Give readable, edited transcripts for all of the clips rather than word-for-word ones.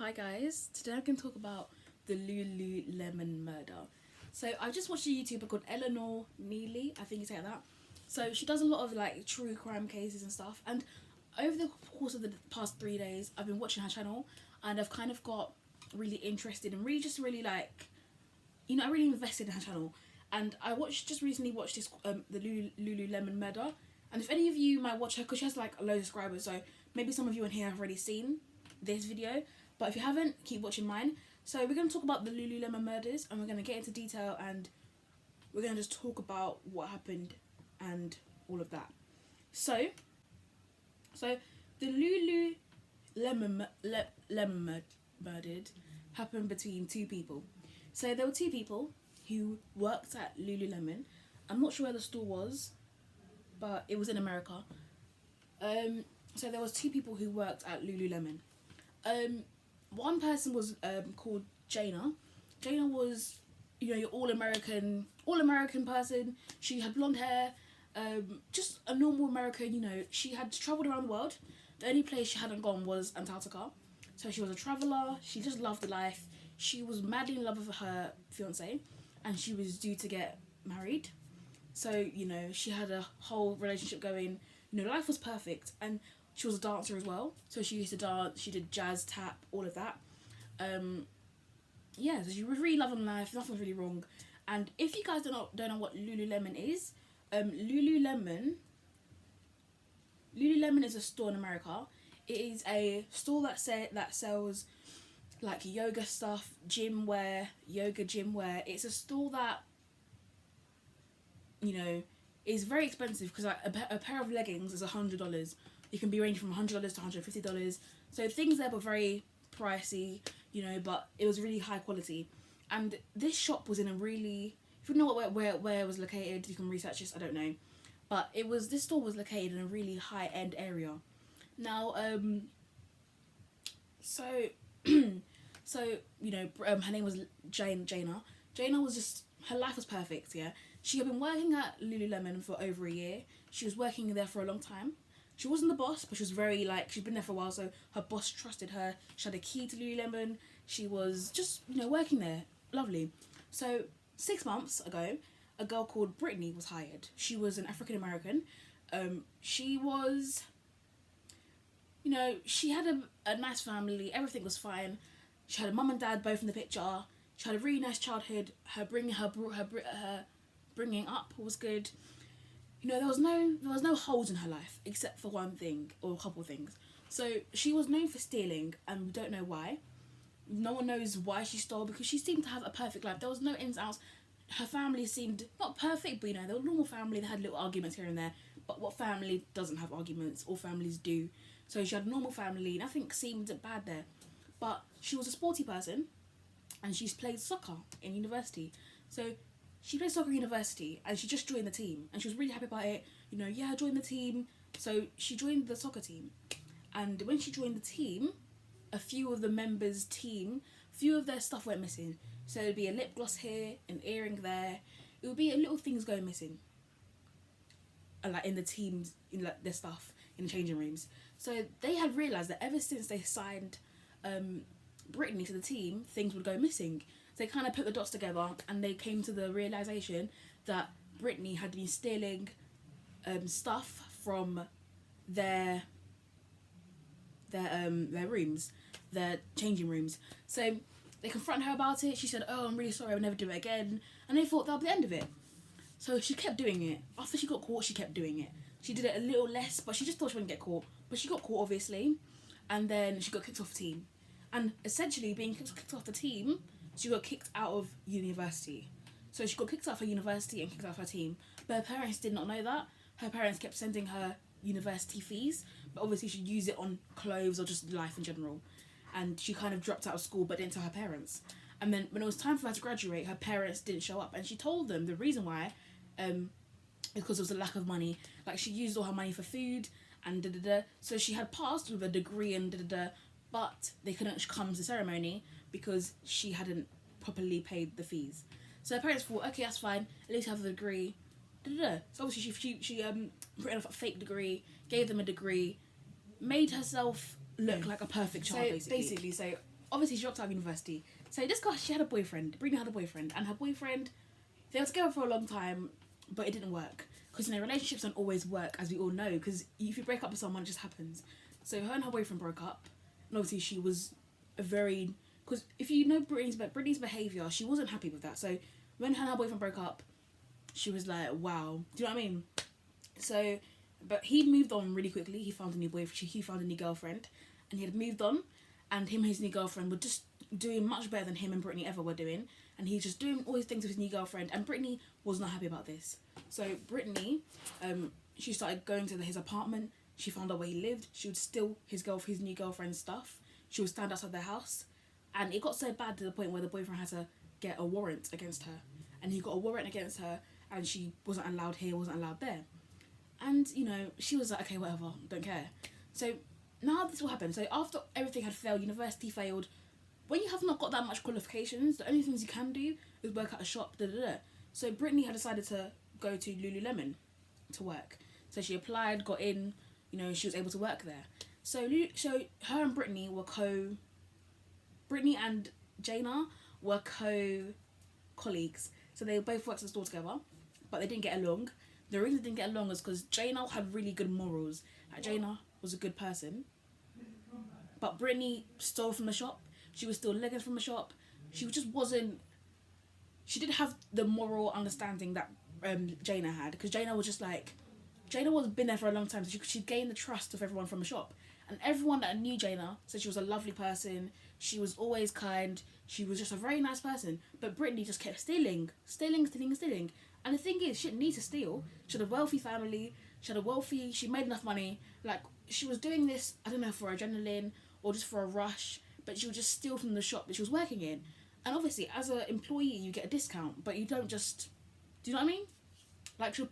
Hi guys, today I'm going to talk about the LULULEMON murder. So I just watched a YouTuber called Eleanor Neely, I think you say it like that. So she does a lot of like true crime cases and stuff, and over the course of the past 3 days I've been watching her channel and I've kind of got really interested and really like, I really invested in her channel. And I just recently watched this the LULULEMON murder, and if any of you might watch her, because she has like a load of subscribers, so maybe some of you in here have already seen this video, but if you haven't, keep watching mine. So we're going to talk about the LULULEMON murders, and we're going to get into detail, and we're going to just talk about what happened and all of that. So the LULULEMON murdered happened between two people. So there were two people who worked at LULULEMON. I'm not sure where the store was, but it was in America. So there was two people who worked at LULULEMON. One person was called Jana. Jana was, your all-American person. She had blonde hair, just a normal American. She had travelled around the world. The only place she hadn't gone was Antarctica. So she was a traveller. She just loved the life. She was madly in love with her fiance, and she was due to get married. So, she had a whole relationship going. Life was perfect. And she was a dancer as well. So she used to dance, she did jazz, tap, all of that. So she was really loving life, nothing was really wrong. And if you guys don't know what LULULEMON is, LULULEMON is a store in America. It is a store that sells like yoga stuff, yoga gym wear. It's a store that, is very expensive, because like a pair of leggings is $100. It can be ranging from $100 to $150. So things there were very pricey, but it was really high quality. And this shop was in a really, if you know where it was located, you can research this, I don't know. But this store was located in a really high end area. Now, her name was Jana. Jana was just, her life was perfect, yeah. She had been working at LULULEMON for over a year. She was working there for a long time. She wasn't the boss, but she was very, she'd been there for a while, so her boss trusted her. She had a key to LULULEMON. She was just, working there. Lovely. So 6 months ago, a girl called Brittany was hired. She was an African American. She was, she had a nice family. Everything was fine. She had a mum and dad both in the picture. She had a really nice childhood. Her bringing up was good. There was no holes in her life except for one thing or a couple things. So she was known for stealing, and we don't know why. No one knows why she stole, because she seemed to have a perfect life. There was no ins and outs. Her family seemed not perfect, but they were a normal family. They had little arguments here and there. But what family doesn't have arguments? All families do. So she had a normal family. Nothing seemed bad there. But she was a sporty person, and she's played soccer in university. So she played soccer at university, and she just joined the team, and she was really happy about it. I joined the team. So she joined the soccer team, and when she joined the team, a few of the members' few of their stuff went missing. So it'd be a lip gloss here, an earring there. It would be little things going missing, and in the teams, in their stuff in the changing rooms. So they had realised that ever since they signed Brittany to the team, things would go missing. They kind of put the dots together, and they came to the realisation that Brittany had been stealing stuff from their rooms, their changing rooms. So they confronted her about it. She said, "Oh, I'm really sorry, I'll never do it again." And they thought that would be the end of it. So she kept doing it. After she got caught, she kept doing it. She did it a little less, but she just thought she wouldn't get caught. But she got caught, obviously, and then she got kicked off the team. And essentially, being kicked off the team, she got kicked out of university. So she got kicked out of her university and kicked out of her team. But her parents did not know that. Her parents kept sending her university fees, but obviously she'd use it on clothes or just life in general. And she kind of dropped out of school, but didn't tell her parents. And then when it was time for her to graduate, her parents didn't show up. And she told them the reason why, because there was a lack of money. She used all her money for food and da-da-da. So she had passed with a degree and da-da-da, but they couldn't come to the ceremony because she hadn't properly paid the fees. So her parents thought, okay, that's fine, at least have a degree. Da-da-da. So obviously she written off a fake degree, gave them a degree, made herself look like a perfect child, basically. So obviously she dropped out of university. So this girl, she had a boyfriend. Brittany had a boyfriend, and her boyfriend, they were together for a long time, but it didn't work. Because, relationships don't always work, as we all know, because if you break up with someone, it just happens. So her and her boyfriend broke up, and obviously she was a very... Because if you know Brittany's behaviour, she wasn't happy with that. So when her and her boyfriend broke up, she was like, wow. Do you know what I mean? So, but he moved on really quickly. He found a new boyfriend. He found a new girlfriend, and he had moved on, and him and his new girlfriend were just doing much better than him and Brittany ever were doing, and he's just doing all these things with his new girlfriend, and Brittany was not happy about this. So Brittany, she started going to his apartment. She found out where he lived. She would steal his new girlfriend's stuff. She would stand outside their house, and it got so bad to the point where the boyfriend had to get a warrant against her, and he got a warrant against her, and she wasn't allowed here, wasn't allowed there. And, she was like, okay, whatever, don't care. So now this will happen. So after everything had failed, university failed, when you have not got that much qualifications, the only things you can do is work at a shop, So Brittany had decided to go to LULULEMON to work. So she applied, got in, she was able to work there. So her and Brittany and Jaina were co-colleagues. So they both worked at the store together, but they didn't get along. The reason they didn't get along was because Jaina had really good morals. Like, Jaina was a good person, but Brittany stole from the shop. She was stealing leggings from the shop. She just wasn't... She didn't have the moral understanding that Jaina had, because Jaina was just like... Jaina was been there for a long time, so she'd gained the trust of everyone from the shop. And everyone that knew Jaina said she was a lovely person. She was always kind. She was just a very nice person. But Brittany just kept stealing. And the thing is, she didn't need to steal. She had a wealthy family. She made enough money. Like, she was doing this, I don't know, for adrenaline or just for a rush. But she would just steal from the shop that she was working in. And obviously, as an employee, you get a discount. But you don't just... Do you know what I mean? Like, she would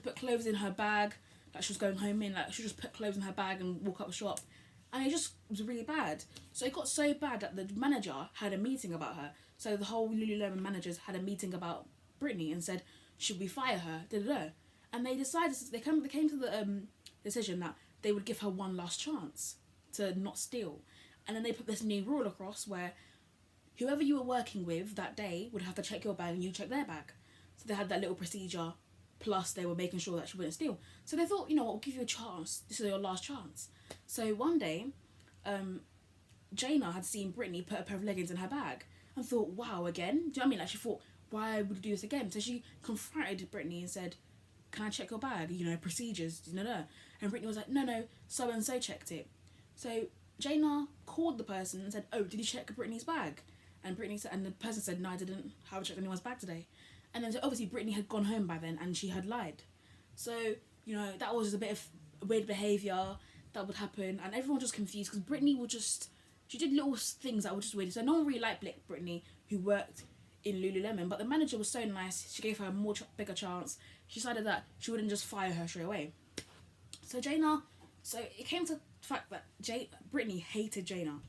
put clothes in her bag. Like, she was going home in. Like, she would just put clothes in her bag and walk up the shop. And it just was really bad. So it got so bad that the manager had a meeting about her. So the whole LULULEMON managers had a meeting about Brittany and said, should we fire her? And they decided, they came to the decision that they would give her one last chance to not steal. And then they put this new rule across where whoever you were working with that day would have to check your bag and you check their bag. So they had that little procedure, plus they were making sure that she wouldn't steal. So they thought, we'll give you a chance. This is your last chance. So one day, Jaina had seen Brittany put a pair of leggings in her bag and thought, wow, again? Do you know what I mean? Like, she thought, why would you do this again? So she confronted Brittany and said, can I check your bag? Procedures, And Brittany was like, no, so-and-so checked it. So Jaina called the person and said, oh, did you check Brittany's bag? And the person said, no, I didn't. Haven't checked anyone's bag today. And then so obviously Brittany had gone home by then and she had lied. So, that was just a bit of weird behaviour that would happen. And everyone was just confused because Brittany she did little things that were just weird. So no one really liked Brittany, who worked in LULULEMON, but the manager was so nice. She gave her a bigger chance. She decided that she wouldn't just fire her straight away. So it came to the fact that Brittany hated Jaina.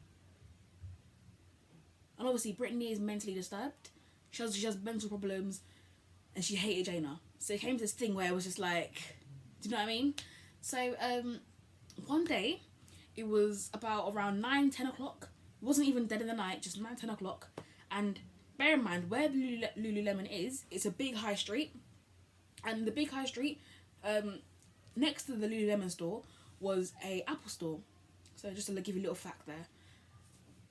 And obviously Brittany is mentally disturbed. She has mental problems, and she hated Jaina. So it came to this thing where it was just like, do you know what I mean? So one day, it was about around 9-10 o'clock. It wasn't even dead in the night, just 9-10 o'clock. And bear in mind, where LULULEMON is, it's a big high street. And the big high street, next to the LULULEMON store, was a Apple store. So just to give you a little fact there.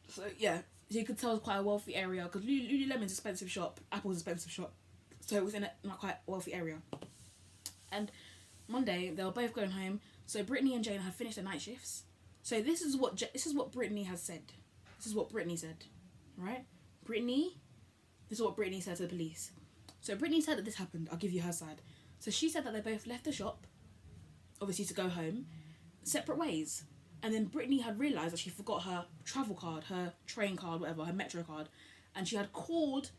So yeah, so you could tell it's quite a wealthy area, because LULULEMON's expensive shop, Apple's expensive shop. So it was in a quite wealthy area. And one day, they were both going home. So Brittany and Jane had finished their night shifts. So this is what Brittany has said. This is what Brittany said, right? This is what Brittany said to the police. So Brittany said that this happened. I'll give you her side. So she said that they both left the shop, obviously to go home, separate ways. And then Brittany had realised that she forgot her travel card, her train card, whatever, her metro card. And she had called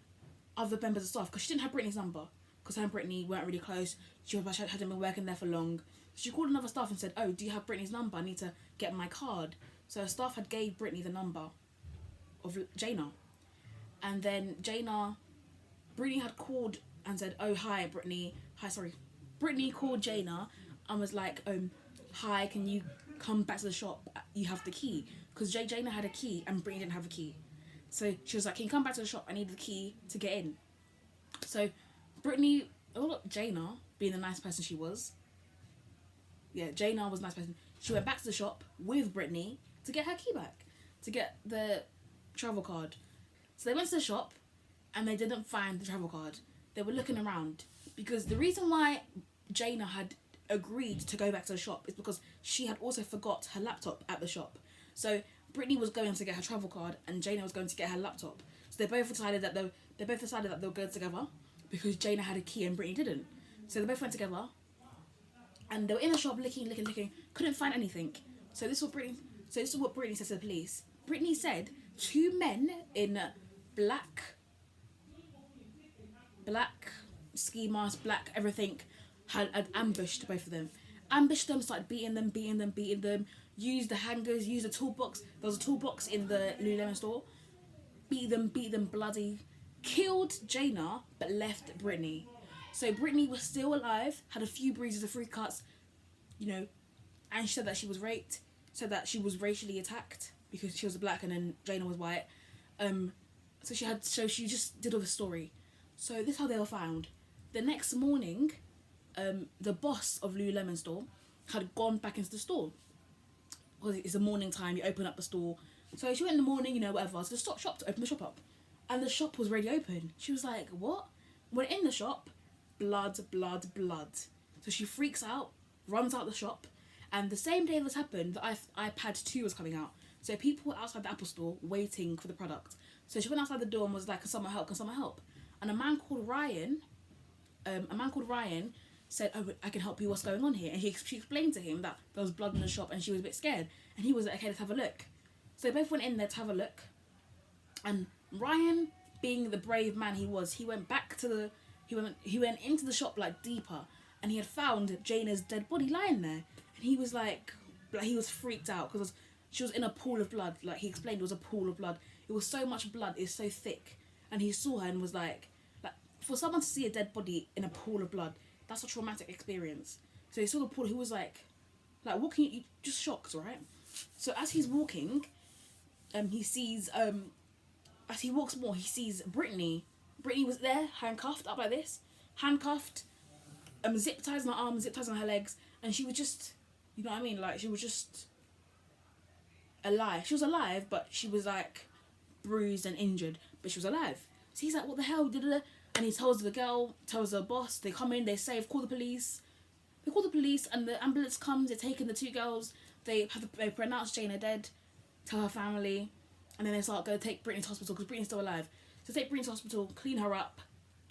other members of staff, because she didn't have Brittany's number, because her and Brittany weren't really close. She hadn't been working there for long. So she called another staff and said, oh, do you have Brittany's number? I need to get my card. So her staff had gave Brittany the number of Jaina. And then Brittany had called and said, oh, hi, Brittany. Brittany called Jaina and was like, hi, can you come back to the shop, you have the key. Because Jana had a key and Brittany didn't have a key. So she was like, can you come back to the shop? I need the key to get in. So Brittany, Jana, being the nice person she was, Jana was a nice person. She went back to the shop with Brittany to get her key back, to get the travel card. So they went to the shop and they didn't find the travel card. They were looking around because the reason why Jana had agreed to go back to the shop is because she had also forgot her laptop at the shop. So Brittany was going to get her travel card and Jana was going to get her laptop. So they both decided that they would go together because Jana had a key and Brittany didn't. So they both went together and they were in the shop looking, couldn't find anything. So this is what Brittany said to the police. Brittany said 2 men in black ski mask, black everything, had ambushed both of them. Ambushed them, started beating them, used the hangers, used the toolbox. There was a toolbox in the Lululemon store. Beat them bloody. Killed Jana, but left Brittany. So Brittany was still alive, had a few bruises, a few cuts, and she said that she was raped, said that she was racially attacked because she was black and then Jana was white. So she just did all the story. So this is how they were found. The next morning, the boss of Lululemon store had gone back into the store. Because it's the morning time, you open up the store. So she went in the morning, whatever. So the shop to open the shop up. And the shop was already open. She was like, what? Went in the shop, blood. So she freaks out, runs out the shop. And the same day this happened, the iPad 2 was coming out. So people were outside the Apple store waiting for the product. So she went outside the door and was like, can someone help? And a man called Ryan said, oh, I can help you, what's going on here? And she explained to him that there was blood in the shop and she was a bit scared. And he was like, okay, let's have a look. So they both went in there to have a look. And Ryan, being the brave man he was, he went into the shop like deeper, and he had found Jana's dead body lying there. And he was like he was freaked out because she was in a pool of blood. Like he explained, it was a pool of blood. It was so much blood, it's so thick. And he saw her and was like for someone to see a dead body in a pool of blood, that's a traumatic experience. So he saw the pool, he was like walking, you just shocked, right? So as he's walking, he sees as he walks more, he sees Brittany. Brittany was there, handcuffed up like this, zip ties on her arms, zip ties on her legs, and she was just, you know what I mean? Like she was just alive. She was alive, but she was like bruised and injured, but she was alive. So he's like, what the hell? And he tells the boss, they come in, they say, call the police. They call the police and the ambulance comes, they're taking the 2 girls, they pronounce Jana dead, tell her family, and then they start going to take Brittany to hospital because Brittany's still alive. So take Brittany to hospital, clean her up,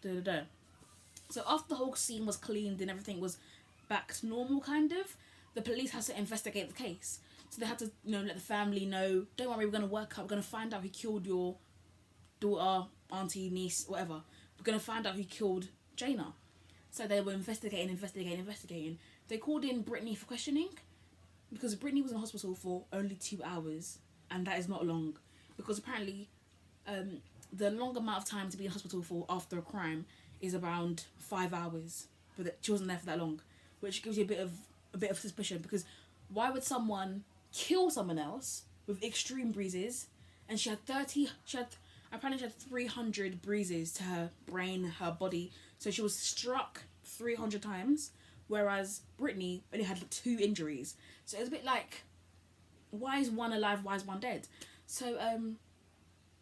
So after the whole scene was cleaned and everything was back to normal kind of, the police had to investigate the case. So they had to, let the family know, don't worry, we're going to work up, we're going to find out who killed your daughter, auntie, niece, whatever. We're going to find out who killed Jana. So they were investigating. They called in Brittany for questioning because Brittany was in hospital for only 2 hours, and that is not long because apparently the long amount of time to be in hospital for after a crime is around 5 hours, but she wasn't there for that long, which gives you a bit of suspicion because why would someone kill someone else with extreme bruises? And she had 300 bruises to her brain, her body. So she was struck 300 times, whereas Brittany only had 2 injuries. So it was a bit like, why is one alive, why is one dead? So,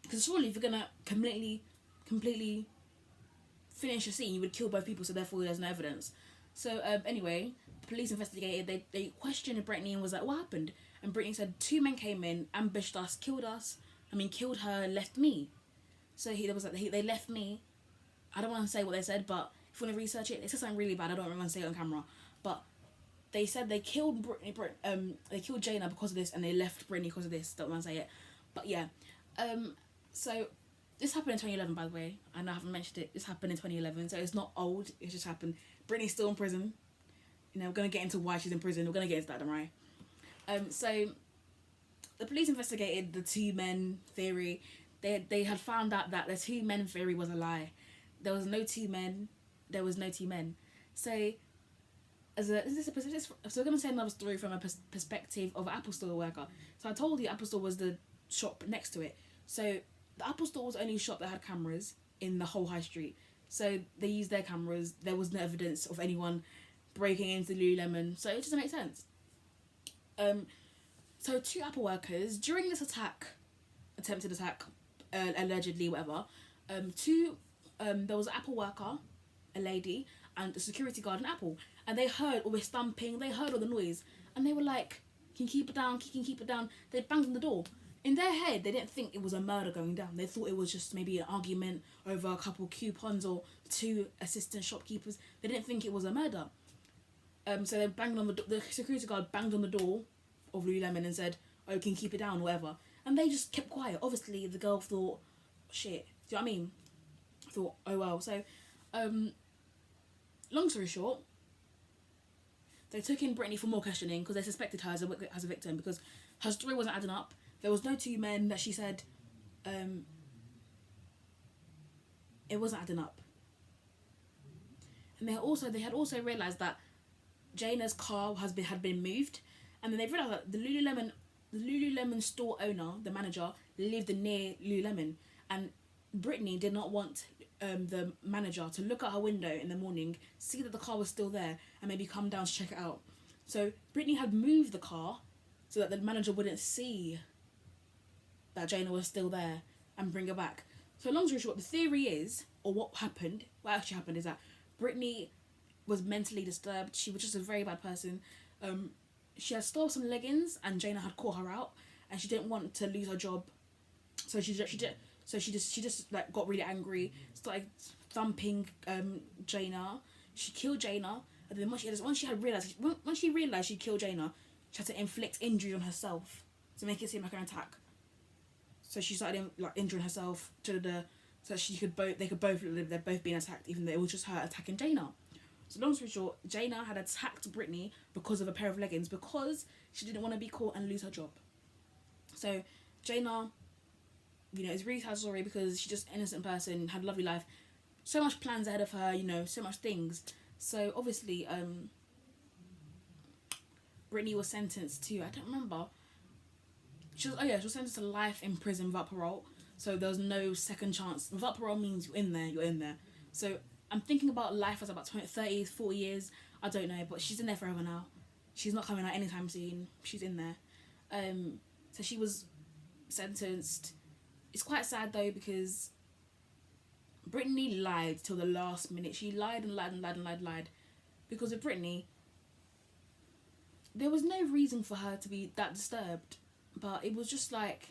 because surely if you're going to completely finish a scene, you would kill both people, so therefore there's no evidence. So, anyway, the police investigated, they questioned Brittany and was like, what happened? And Brittany said, 2 men came in, ambushed us, killed her, left me. So they left me. I don't want to say what they said, but if you want to research it, it says something really bad. I don't want to say it on camera. But they said they killed they killed Jana because of this, and they left Brittany because of this. Don't want to say it. But yeah. So this happened in 2011, by the way. I know I haven't mentioned it. This happened in 2011, so it's not old. It just happened. Brittany's still in prison. We're going to get into why she's in prison. We're going to get into that, don't worry. So the police investigated the 2 men theory. They had found out that the 2 men theory was a lie. There was no 2 men. So So we're gonna say another story from a perspective of an Apple Store worker. So I told you Apple Store was the shop next to it. So the Apple Store was the only shop that had cameras in the whole high street. So they used their cameras. There was no evidence of anyone breaking into Lululemon. So it doesn't make sense. So 2 Apple workers during this attempted attack, allegedly, whatever. There was an Apple worker, a lady, and a security guard in Apple, and they heard all the stomping. They heard all the noise, and they were like, "Can you keep it down? Can you keep it down?" They banged on the door. In their head, they didn't think it was a murder going down. They thought it was just maybe an argument over a couple of coupons or 2 assistant shopkeepers. They didn't think it was a murder. So they banged on the security guard banged on the door of Lululemon and said, "Oh, can you keep it down?" or whatever. And they just kept quiet. Obviously, the girl thought, "Shit." Do you know what I mean? Thought, "Oh well." So, long story short, they took in Brittany for more questioning because they suspected her as a victim because her story wasn't adding up. There was no 2 men that she said. It wasn't adding up. And they had also realised that Jaina's car had been moved, and then they realised that the Lululemon store owner, the manager, lived near Lululemon, and Brittany did not want the manager to look at her window in the morning, see that the car was still there, and maybe come down to check it out. So Brittany had moved the car so that the manager wouldn't see that Jaina was still there and bring her back. So long story short, the theory is, or what actually happened is that Brittany was mentally disturbed. She was just a very bad person. She had stole some leggings and Jaina had caught her out, and she didn't want to lose her job. So she just like got really angry, started thumping Jaina. She killed Jaina, and then once she realized she killed Jaina, she had to inflict injury on herself to make it seem like an attack. So she started injuring herself so they could both they're both being attacked, even though it was just her attacking Jaina. So long story short, Jaina had attacked Brittany because of a pair of leggings, because she didn't want to be caught and lose her job. So Jaina, is really sad story because she's just an innocent person, had a lovely life, so much plans ahead of her, so much things. So obviously, Brittany was sentenced to, I don't remember. She was sentenced to life in prison without parole. So there was no second chance. Without parole means you're in there. So I'm thinking about life as about 20, 30, 40 years. I don't know, but she's in there forever now. She's not coming out anytime soon. She's in there. So she was sentenced. It's quite sad though because Brittany lied till the last minute. She lied. Because with Brittany, there was no reason for her to be that disturbed. But it was just like,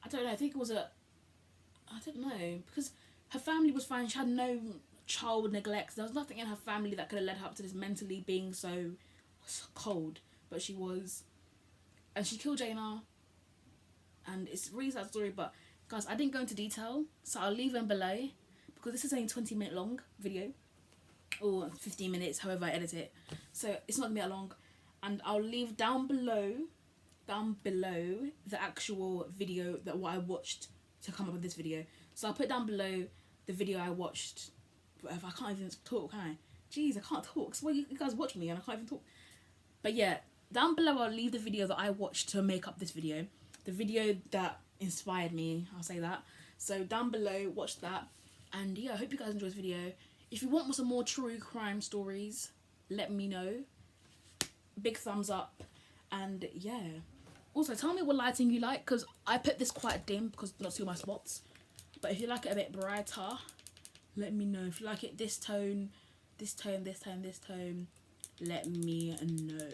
I don't know, I think it was I don't know, because her family was fine. She had no child neglect. There was nothing in her family that could have led her up to this mentally being so cold. But she was. And she killed Jaina. And it's a really sad story, but guys, I didn't go into detail, so I'll leave them below, because this is only a 20-minute long video, or 15 minutes, however I edit it. So it's not going to be that long. And I'll leave down below the actual video that what I watched to come up with this video. So I'll put down below the video I watched. Whatever, I can't even talk, can I? Jeez, I can't talk. So you guys watch me and I can't even talk. But yeah, down below I'll leave the video that I watched to make up this video. The video that inspired me, I'll say that. So down below, watch that. And yeah, I hope you guys enjoyed this video. If you want some more true crime stories, let me know. Big thumbs up. And yeah. Also, tell me what lighting you like, because I put this quite dim because not see all my spots. But if you like it a bit brighter, let me know. If you like it this tone, this tone, this tone, this tone, let me know.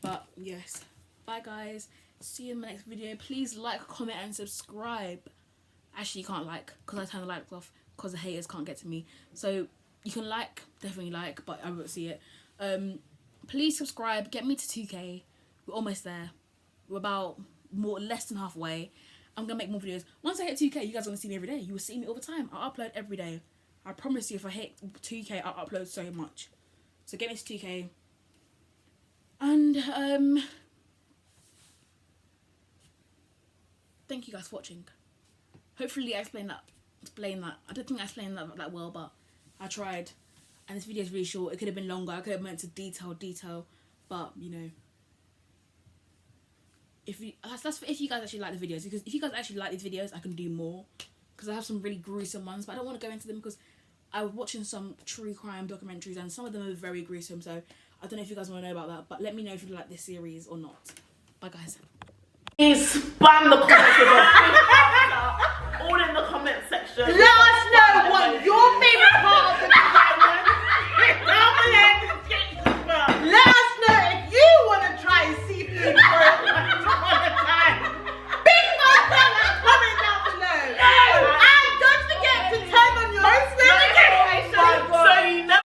But yes, bye guys. See you in the next video. Please like, comment and subscribe. Actually, you can't like because I turned the lights off because the haters can't get to me. So you can like, definitely like, but I won't see it. Please subscribe. Get me to 2K. We're almost there. We're about less than halfway. I'm gonna make more videos. Once I hit 2K, you guys are gonna see me every day. You will see me all the time. I'll upload every day. I promise you, if I hit 2K, I'll upload so much. So get me to 2K. And thank you guys for watching. Hopefully I explained that. I don't think I explained that well, but I tried. and this video is really short. It could have been longer. I could have meant to detail, but you know, if you guys actually like the videos, because if you guys actually like these videos, I can do more, because I have some really gruesome ones, but I don't want to go into them because I was watching some true crime documentaries and some of them are very gruesome, so I don't know if you guys want to know about that, but let me know if you like this series or not. Bye guys. Please spam the comments with a big thumbs up, all in the comment section. Let us know what your favourite part of the